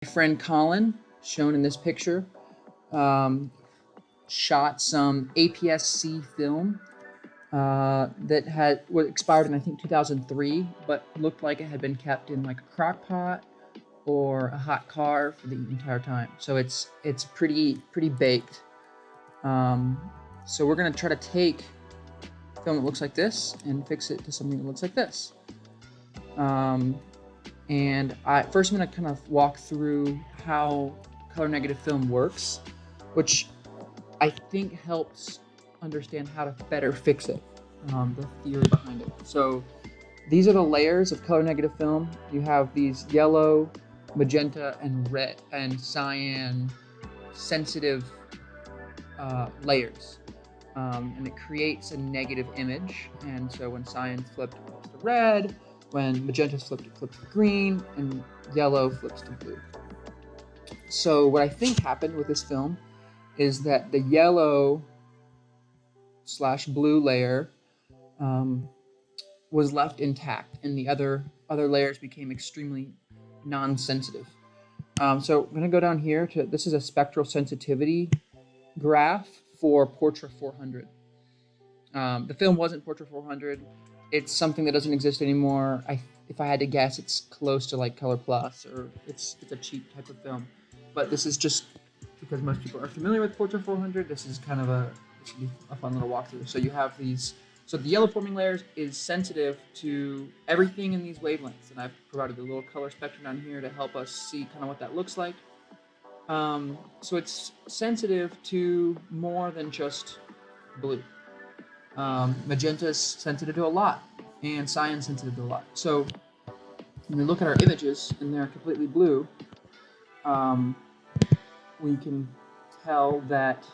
My friend Colin, shown in this picture, shot some APS-C film that had expired in I think 2003, but looked like it had been kept in like a crock pot or a hot car for the entire time. So it's pretty baked. So we're gonna try to take film that looks like this and fix it to something that looks like this. And first I'm going to kind of walk through how color negative film works, which I think helps understand how to better fix it, the theory behind it. So these are the layers of color negative film. You have these yellow, magenta, and red and cyan sensitive layers. And it creates a negative image. And so when cyan's flipped, it flips to red. When magenta's flipped, it flips to green, and yellow flips to blue. So what I think happened with this film is that the yellow / blue layer was left intact, and the other layers became extremely non-sensitive. So I'm going to go down here to, this is a spectral sensitivity graph for Portra 400. The film wasn't Portra 400. It's something that doesn't exist anymore. If I had to guess, it's close to like Color Plus, or it's a cheap type of film. But this is just because most people are familiar with Portra 400. This is kind of this should be a fun little walkthrough. So you have these. So the yellow forming layers is sensitive to everything in these wavelengths, and I've provided a little color spectrum down here to help us see kind of what that looks like. So it's sensitive to more than just blue. Magenta is sensitive to a lot, and cyan sensitive to a lot. So when we look at our images and they're completely blue, we can tell that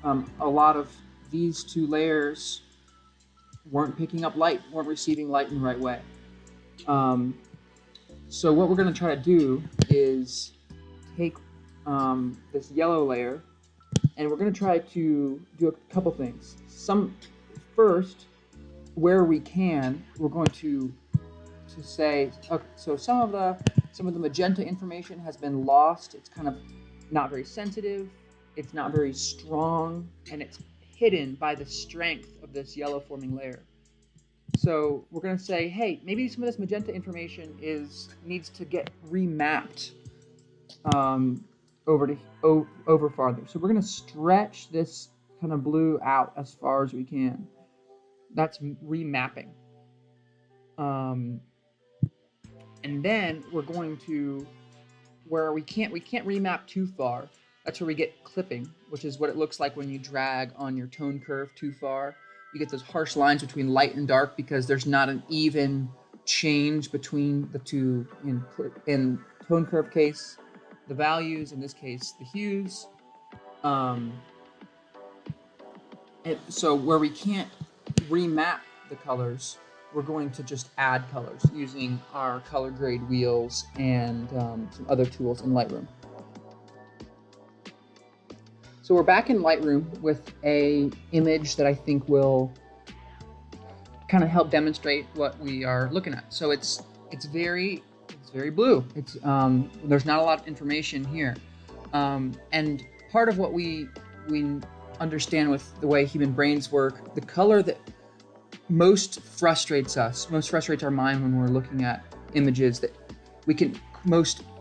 a lot of these two layers weren't picking up light, weren't receiving light in the right way. So what we're going to try to do is take this yellow layer, and we're going to try to do a couple things. First, where we can, we're going to say, okay, so some of the magenta information has been lost. It's kind of not very sensitive. It's not very strong, and it's hidden by the strength of this yellow forming layer. So we're going to say, hey, maybe some of this magenta information needs to get remapped over farther. So we're going to stretch this kind of blue out as far as we can. That's remapping. And then we're going to, where we can't remap too far, that's where we get clipping, which is what it looks like when you drag on your tone curve too far. You get those harsh lines between light and dark because there's not an even change between the two. In tone curve case, the values, in this case, the hues. So where we can't remap the colors, we're going to just add colors using our color grade wheels and some other tools in Lightroom. So we're back in Lightroom with a image that I think will kind of help demonstrate what we are looking at. So it's very blue. There's not a lot of information here, and part of what we understand with the way human brains work, the color that most frustrates our mind when we're looking at images that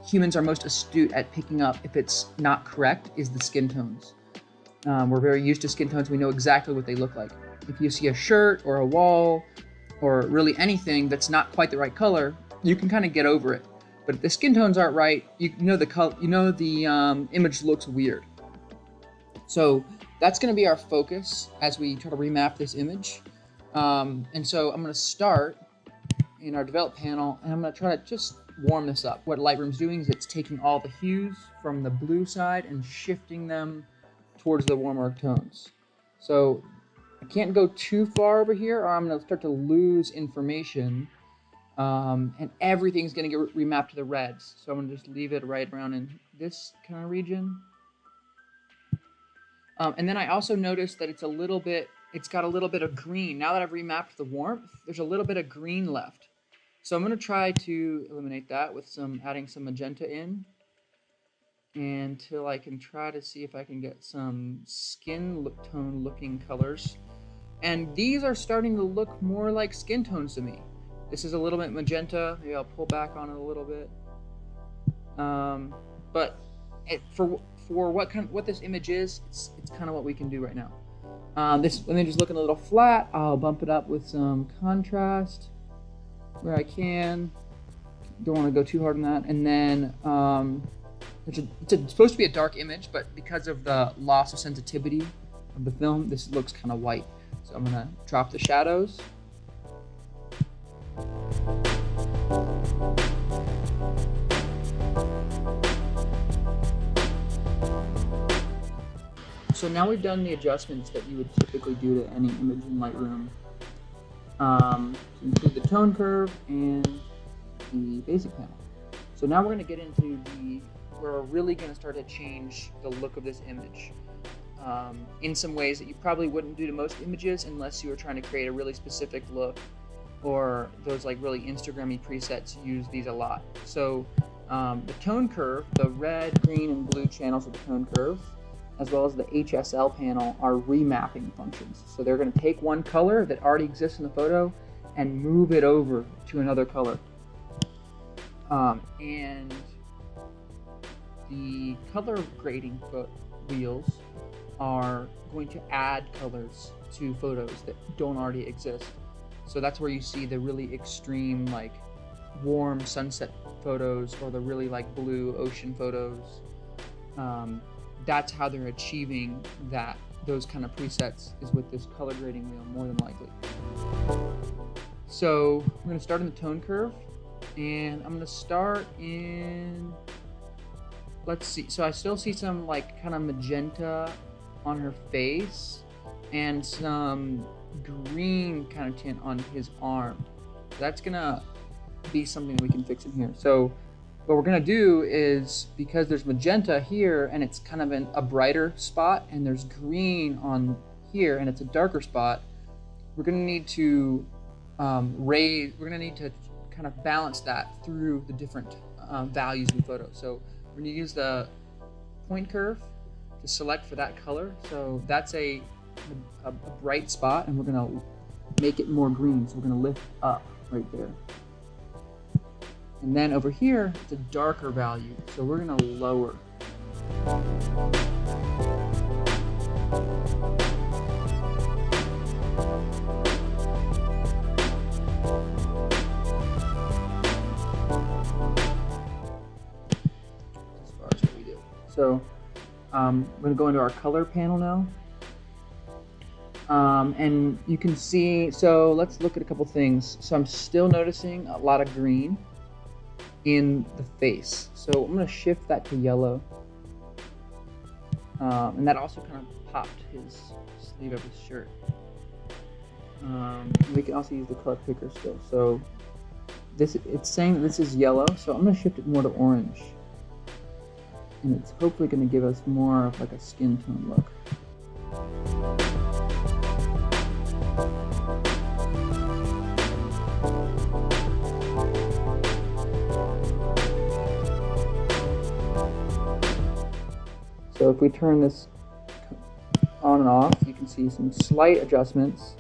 humans are most astute at picking up if it's not correct is the skin tones. We're very used to skin tones. We know exactly what they look like. If you see a shirt or a wall or really anything that's not quite the right color, you can kind of get over it. But if the skin tones aren't right, the image looks weird. So that's going to be our focus as we try to remap this image. And so I'm going to start in our develop panel, and I'm going to try to just warm this up. What Lightroom's doing is it's taking all the hues from the blue side and shifting them towards the warmer tones. So I can't go too far over here, or I'm going to start to lose information, and everything's going to get remapped to the reds. So I'm going to just leave it right around in this kind of region. And then I also noticed that it's got a little bit of green. Now that I've remapped the warmth, there's a little bit of green left. So I'm going to try to eliminate that with adding some magenta in, until I can try to see if I can get some skin tone looking colors. And these are starting to look more like skin tones to me. This is a little bit magenta. Maybe I'll pull back on it a little bit. But for what this image is, it's kind of what we can do right now. This image is looking a little flat. I'll bump it up with some contrast where I can. Don't want to go too hard on that. And then it's supposed to be a dark image, but because of the loss of sensitivity of the film, this looks kind of white. So I'm gonna drop the shadows. So now we've done the adjustments that you would typically do to any image in Lightroom, to include the tone curve and the basic panel. So now we're going to get into where we're really going to start to change the look of this image in some ways that you probably wouldn't do to most images unless you were trying to create a really specific look, or those like really Instagram-y presets use these a lot. So the tone curve, the red, green, and blue channels of the tone curve, as well as the HSL panel, are remapping functions. So they're going to take one color that already exists in the photo and move it over to another color. And the color grading wheels are going to add colors to photos that don't already exist. So that's where you see the really extreme, like warm sunset photos, or the really like blue ocean photos. That's how they're achieving those kind of presets, is with this color grading wheel, more than likely. So we're going to start in the tone curve, and I'm going to start in, let's see, so I still see some like kind of magenta on her face and some green kind of tint on his arm. That's going to be something we can fix in here. So what we're going to do is, because there's magenta here and it's kind of in a brighter spot, and there's green on here and it's a darker spot, we're going to need to we're going to need to kind of balance that through the different values in the photo. So we're going to use the point curve to select for that color. So that's a bright spot, and we're going to make it more green. So we're going to lift up right there. And then over here, it's a darker value, so we're going to lower. As far as what we do. So I'm going to go into our color panel now. And you can see, so let's look at a couple things. So I'm still noticing a lot of green in the face, so I'm going to shift that to yellow, and that also kind of popped his sleeve of his shirt. We can also use the color picker still. So it's saying that this is yellow, so I'm going to shift it more to orange, and it's hopefully going to give us more of like a skin tone look. So if we turn this on and off, you can see some slight adjustments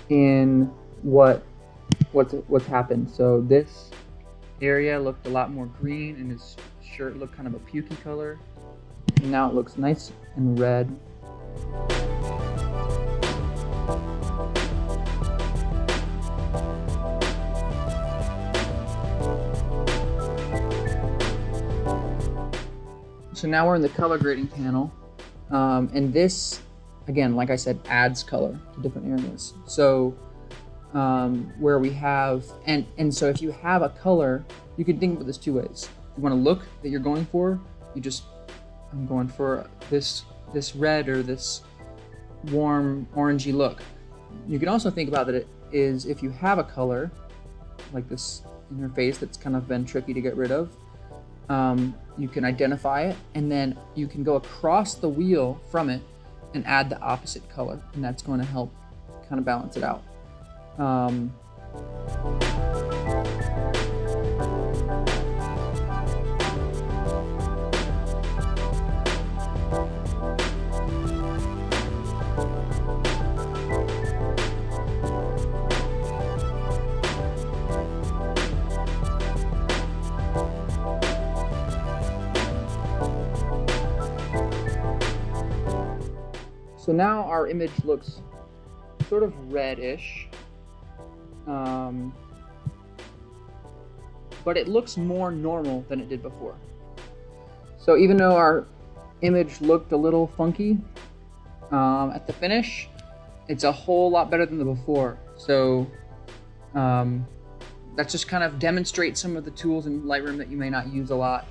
in what's happened. So this area looked a lot more green, and his shirt looked kind of a pukey color. And now it looks nice and red. So now we're in the color grading panel, and this, again, like I said, adds color to different areas. So where we have, and so if you have a color, you can think about this two ways. You want a look that you're going for, I'm going for this red or this warm orangey look. You can also think about that it is, if you have a color like this in her face that's kind of been tricky to get rid of, you can identify it, and then you can go across the wheel from it and add the opposite color, and that's going to help kind of balance it out. So now our image looks sort of reddish, but it looks more normal than it did before. So even though our image looked a little funky at the finish, it's a whole lot better than the before. So that just kind of demonstrates some of the tools in Lightroom that you may not use a lot.